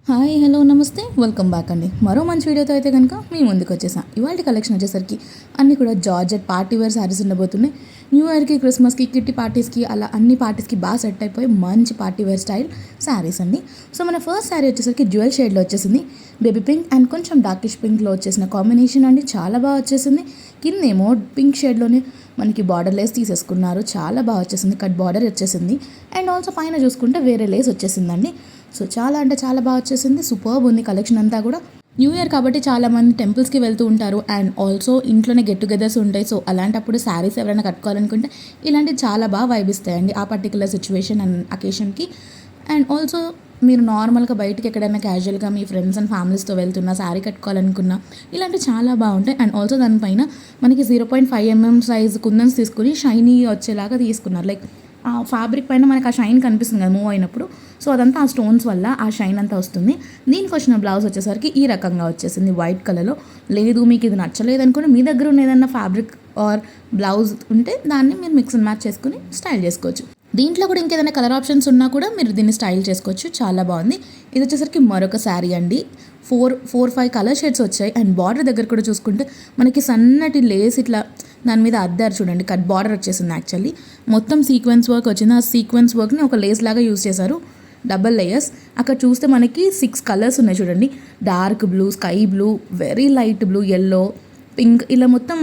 Hi hello నమస్తే welcome back అండి. మరో మంచి వీడియోతో అయితే కనుక మీ ముందుకు వచ్చేసాం. ఇవాళ కలెక్షన్ వచ్చేసరికి అన్నీ కూడా జార్జెట్ పార్టీ వేర్ శారీస్ ఉండబోతున్నాయి. న్యూ ఇయర్కి, క్రిస్మస్కి, కిట్టి పార్టీస్కి అలా అన్ని పార్టీస్కి బాగా సెట్ అయిపోయి మంచి పార్టీ వేర్ స్టైల్ శారీస్ అండి. సో మన ఫస్ట్ శారీ వచ్చేసరికి డ్యూయల్ షేడ్లో వచ్చేసింది. బేబీ పింక్ అండ్ కొంచెం డార్కిష్ పింక్లో వచ్చేసిన కాంబినేషన్ అండి. చాలా బాగా వచ్చేసింది. కిందేమో పింక్ షేడ్లోనే మనకి బార్డర్ లేస్ తీసేసుకున్నారు. చాలా బాగా వచ్చేసింది. కట్ బార్డర్ వచ్చేసింది. అండ్ ఆల్సో పైన చూసుకుంటే వేరే లేస్ వచ్చేసిందండి. సో చాలా అంటే చాలా బాగా వచ్చేసింది. సూపర్బ్ ఉంది కలెక్షన్ అంతా కూడా. న్యూ ఇయర్ కాబట్టి చాలామంది టెంపుల్స్కి వెళ్తూ ఉంటారు అండ్ ఆల్సో ఇంట్లోనే గెట్ టుగెదర్స్ ఉంటాయి. సో అలాంటప్పుడు శారీస్ ఎవరైనా కట్టుకోవాలనుకుంటే ఇలాంటివి చాలా బాగా వైబ్ ఇస్తాయండి ఆ పర్టికులర్ సిచ్యువేషన్ అండ్ అకేషన్కి. అండ్ ఆల్సో మీరు నార్మల్గా బయటకి ఎక్కడైనా క్యాజువల్గా మీ ఫ్రెండ్స్ అండ్ ఫ్యామిలీస్తో వెళ్తున్నా శారీ కట్టుకోవాలనుకున్నా ఇలాంటివి చాలా బాగుంటాయి. అండ్ ఆల్సో దానిపైన మనకి 0.5 mm సైజ్ కుందన్స్ తీసుకుని షైనీ వచ్చేలాగా తీసుకున్నారు. లైక్ ఆ ఫ్యాబ్రిక్ పైన మనకు ఆ షైన్ కనిపిస్తుంది కదా మూవ్ అయినప్పుడు. సో అదంతా ఆ స్టోన్స్ వల్ల ఆ షైన్ అంతా వస్తుంది. దీనికి వచ్చిన బ్లౌజ్ వచ్చేసరికి ఈ రకంగా వచ్చేసింది వైట్ కలర్లో. లేదు మీకు ఇది నచ్చలేదు అనుకుని మీ దగ్గర ఉన్న ఏదన్నా ఫ్యాబ్రిక్ ఆర్ బ్లౌజ్ ఉంటే దాన్ని మీరు మిక్స్ అండ్ మ్యాచ్ చేసుకుని స్టైల్ చేసుకోవచ్చు. దీంట్లో కూడా ఇంకేదైనా కలర్ ఆప్షన్స్ ఉన్నా కూడా మీరు దీన్ని స్టైల్ చేసుకోవచ్చు. చాలా బాగుంది. ఇది వచ్చేసరికి మరొక శారీ అండి. 4-5 కలర్ షేడ్స్ వచ్చాయి. అండ్ బార్డర్ దగ్గర కూడా చూసుకుంటే మనకి సన్నటి లేస్ ఇట్లా దాని మీద అద్దారు చూడండి. కట్ బార్డర్ వచ్చేసింది. యాక్చువల్లీ మొత్తం సీక్వెన్స్ వర్క్ వచ్చింది. ఆ సీక్వెన్స్ వర్క్ని ఒక లేస్ లాగా యూస్ చేశారు. Double layers. అక్కడ చూస్తే మనకి 6 కలర్స్ ఉన్నాయి చూడండి. Dark blue, sky blue, very light blue, yellow, pink, ఇలా మొత్తం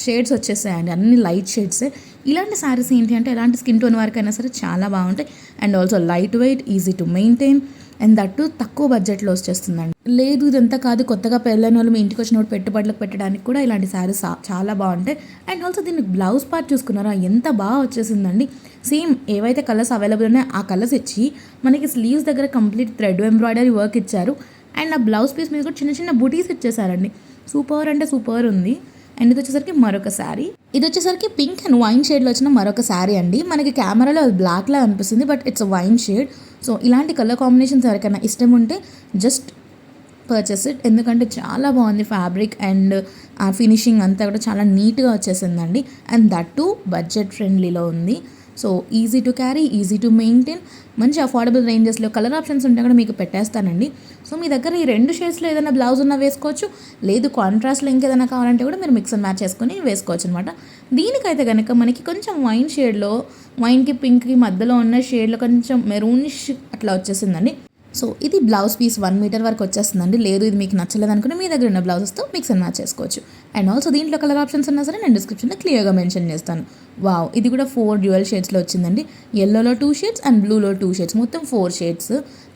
షేడ్స్ వచ్చేసాయండి. అన్ని లైట్ షేడ్సే. ఇలాంటి శారీస్ ఏంటి అంటే ఎలాంటి స్కిన్ టోన్ వరకైనా సరే చాలా బాగుంటాయి. And also light weight, easy to maintain and that తక్కువ బడ్జెట్లో వచ్చేస్తుందండి. లేదు ఇదంతా కాదు కొత్తగా పెళ్ళైన వాళ్ళు మీ ఇంటికి వచ్చినప్పుడు పెట్టుబడులకు పెట్టడానికి కూడా ఇలాంటి శారీస్ చాలా బాగుంటాయి. అండ్ ఆల్సో దీనికి బ్లౌజ్ పార్ట్ చూసుకున్నారా ఎంత బాగా వచ్చేసిందండి. సేమ్ ఏవైతే కలర్స్ అవైలబుల్ ఉన్నాయో ఆ కలర్స్ ఇచ్చి మనకి స్లీవ్స్ దగ్గర కంప్లీట్ థ్రెడ్ ఎంబ్రాయిడరీ వర్క్ ఇచ్చారు. అండ్ ఆ బ్లౌజ్ పీస్ మీద కూడా చిన్న చిన్న బుటీస్ ఇచ్చేసారండి. సూపర్ అంటే సూపర్ ఉంది. అండ్ ఇది వచ్చేసరికి మరొక శారీ. ఇది వచ్చేసరికి పింక్ అండ్ వైన్ షేడ్లో వచ్చిన మరొక శారీ అండి. మనకి కెమెరాలో అది బ్లాక్లా అనిపిస్తుంది but it's wine shade. So ఇలాంటి కలర్ కాంబినేషన్స్ ఎవరికైనా ఇష్టం ఉంటే జస్ట్ పర్చేస్ ఇట్. ఎందుకంటే చాలా బాగుంది ఫ్యాబ్రిక్ అండ్ ఆ ఫినిషింగ్ అంతా కూడా చాలా నీట్గా వచ్చేసిందండి. అండ్ దట్ టు బడ్జెట్ ఫ్రెండ్లీలో ఉంది. So easy to carry, easy to maintain, మంచి అఫోర్డబుల్ రేంజెస్లో కలర్ ఆప్షన్స్ ఉంటే కూడా మీకు పెట్టేస్తానండి. సో మీ దగ్గర ఈ 2 షేడ్స్లో ఏదైనా బ్లౌజ్ ఉన్నా వేసుకోవచ్చు. లేదు కాంట్రాస్ట్లో ఇంకేదైనా కావాలంటే కూడా మీరు మిక్స్ అండ్ మ్యాచ్ చేసుకొని వేసుకోవచ్చు అనమాట. దీనికైతే కనుక మనకి కొంచెం వైన్ షేడ్లో, వైన్కి పింక్కి మధ్యలో ఉన్న షేడ్లో కొంచెం మెరూనిష్ అట్లా వచ్చేసిందండి. సో ఇది బ్లౌజ్ పీస్ 1 మీటర్ వరకు వచ్చేస్తుందండి. లేదు ఇది మీకు నచ్చలేదు అనుకుని మీ దగ్గర ఉన్న బ్లౌజెస్తో మిక్స్ అండ్ మ్యాచ్ చేసుకోవచ్చు. అండ్ ఆల్సో దీంట్లో కలర్ ఆప్షన్స్ ఉన్నా సరే నేను డిస్క్రిప్షన్లో క్లియర్గా మెన్షన్ చేస్తాను. వావ్, ఇది కూడా 4 డ్యూయల్ షేడ్స్లో వచ్చిందండి. ఎల్లోలో 2 షేడ్స్ అండ్ బ్లూలో 2 షేడ్స్, మొత్తం 4 షేడ్స్.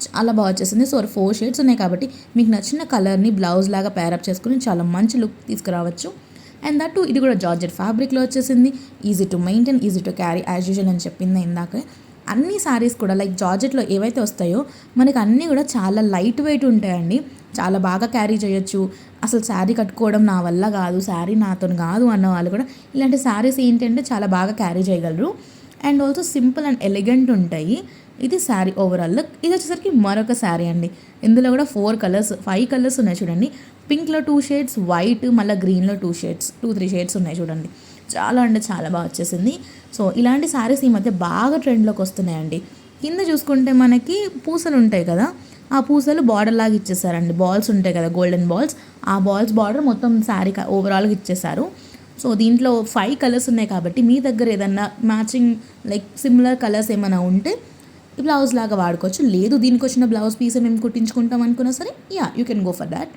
చాలా బాగా వచ్చేసింది. సో 4 షేడ్స్ ఉన్నాయి కాబట్టి మీకు నచ్చిన కలర్ని బ్లౌజ్ లాగా పేరప్ చేసుకుని చాలా మంచి లుక్ తీసుకురావచ్చు. అండ్ దట్ ఇది కూడా జార్జెట్ ఫ్యాబ్రిక్లో వచ్చేసింది. Easy to maintain, easy to carry as usual అని చెప్పింది ఇందాక. అన్ని శారీస్ కూడా లైక్ జార్జెట్లో ఏవైతే వస్తాయో మనకి అన్నీ కూడా చాలా లైట్ వెయిట్ ఉంటాయండి. చాలా బాగా క్యారీ చేయొచ్చు. అసలు శారీ కట్టుకోవడం నా వల్ల కాదు, శారీ నాతో కాదు అన్న వాళ్ళు కూడా ఇలాంటి శారీస్ ఏంటంటే చాలా బాగా క్యారీ చేయగలరు. And also simple and elegant ఉంటాయి. ఇది శారీ ఓవరాల్ లుక్. ఇది వచ్చేసరికి మరొక శారీ అండి. ఇందులో కూడా 5 కలర్స్ ఉన్నాయి చూడండి. పింక్లో 2 షేడ్స్, వైట్, మళ్ళీ గ్రీన్లో 2 షేడ్స్, 2-3 షేడ్స్ ఉన్నాయి చూడండి. చాలా అంటే చాలా బాగా వచ్చేసింది. సో ఇలాంటి శారీస్ ఈ మధ్య బాగా ట్రెండ్లోకి వస్తున్నాయండి. కింద చూసుకుంటే మనకి పూసలు ఉంటాయి కదా, ఆ పూసలు బార్డర్ లాగా ఇచ్చేసారండి. బాల్స్ ఉంటాయి కదా, గోల్డెన్ బాల్స్, ఆ బాల్స్ బార్డర్ మొత్తం శారీ ఓవరాల్గా ఇచ్చేసారు. సో దీంట్లో 5 కలర్స్ ఉన్నాయి కాబట్టి మీ దగ్గర ఏదన్నా మ్యాచింగ్ లైక్ సిమిలర్ కలర్స్ ఏమైనా ఉంటే బ్లౌజ్ లాగా వాడుకోవచ్చు. లేదు దీనికి వచ్చిన బ్లౌజ్ పీస్ మేము కుట్టించుకుంటాం అనుకున్నా సరే you can go for that.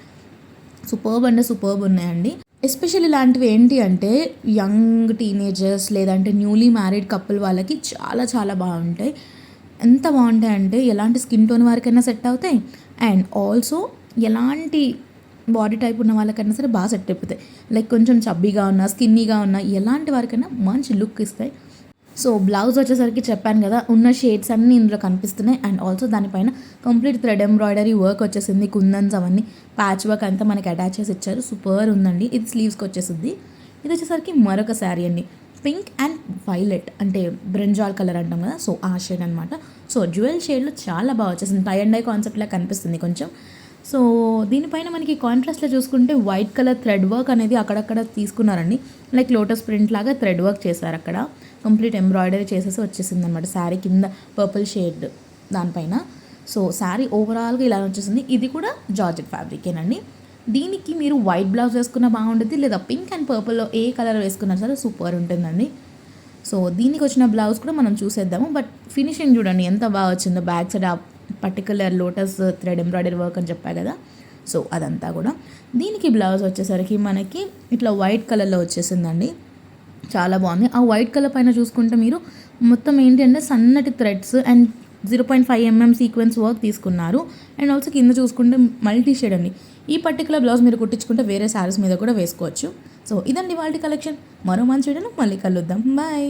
Superb అంటే సూపర్బ్ ఉన్నాయండి. ఎస్పెషల్లీ ఇలాంటివి ఏంటి అంటే యంగ్ టీనేజర్స్ లేదంటే న్యూలీ మ్యారీడ్ కపుల్ వాళ్ళకి చాలా చాలా బాగుంటాయి. ఎంత బాగుంటాయి అంటే ఎలాంటి స్కిన్ టోన్ వారికైనా సెట్ అవుతాయి. అండ్ ఆల్సో ఎలాంటి బాడీ టైప్ ఉన్న వాళ్ళకైనా సరే బాగా సెట్ అయిపోతాయి. లైక్ కొంచెం చబ్బీగా ఉన్నా, స్కిన్నీగా ఉన్నా ఎలాంటి వారికైనా మంచి లుక్ ఇస్తాయి. సో బ్లౌజ్ వచ్చేసరికి చెప్పాను కదా ఉన్న షేడ్స్ అన్నీ ఇందులో కనిపిస్తున్నాయి. అండ్ ఆల్సో దానిపైన కంప్లీట్ థ్రెడ్ ఎంబ్రాయిడరీ వర్క్ వచ్చేసింది. కుందన్స్ అవన్నీ ప్యాచ్ వర్క్ అంతా మనకి అటాచ్ చేసి ఇచ్చారు. సూపర్ ఉందండి. ఇది స్లీవ్స్కి వచ్చేసింది. ఇది వచ్చేసరికి మరొక శారీ అండి. పింక్ అండ్ వైలెట్ అంటే బ్రింజాల్ కలర్ అంటాం కదా, సో ఆ షేడ్ అనమాట. సో డ్యూయల్ షేడ్లో చాలా బాగా వచ్చేసింది. టై అండ్ డై కాన్సెప్ట్లా కనిపిస్తుంది కొంచెం. సో దీనిపైన మనకి కాంట్రాస్ట్లో చూసుకుంటే వైట్ కలర్ థ్రెడ్ వర్క్ అనేది అక్కడక్కడ తీసుకున్నారండి. లైక్ లోటస్ ప్రింట్ లాగా థ్రెడ్ వర్క్ చేశారు. అక్కడ కంప్లీట్ ఎంబ్రాయిడరీ చేసేసి వచ్చేసింది అనమాట శారీ కింద పర్పుల్ షేడ్ దానిపైన. సో శారీ ఓవరాల్గా ఇలా వచ్చేసింది. ఇది కూడా జార్జెట్ ఫ్యాబ్రికేనండి. దీనికి మీరు వైట్ బ్లౌజ్ వేసుకున్న బాగుంటుంది, లేదా పింక్ అండ్ పర్పుల్లో ఏ కలర్ వేసుకున్నా సరే సూపర్ ఉంటుందండి. సో దీనికి వచ్చిన బ్లౌజ్ కూడా మనం చూసేద్దాము. బట్ ఫినిషింగ్ చూడండి ఎంత బాగా వచ్చిందో. బ్యాక్ సైడ్ ఆ particular lotus thread embroidery work అని చెప్పా కదా, సో అదంతా కూడా. దీనికి బ్లౌజ్ వచ్చేసరికి మనకి ఇట్లా వైట్ కలర్లో వచ్చేసిందండి. చాలా బాగుంది. ఆ వైట్ కలర్ పైన చూసుకుంటే మీరు మొత్తం ఏంటి అంటే సన్నటి threads and 0.5 mm sequence work తీసుకున్నారు. అండ్ ఆల్సో కింద చూసుకుంటే మల్టీ షేడ్ అండి. ఈ పర్టికులర్ బ్లౌజ్ మీరు కుట్టించుకుంటే వేరే శారీస్ మీద కూడా వేసుకోవచ్చు. సో ఇదండి వాళ్ళ కలెక్షన్. మరో మంచి వీడియోలో మళ్ళీ కలుద్దాం. బాయ్.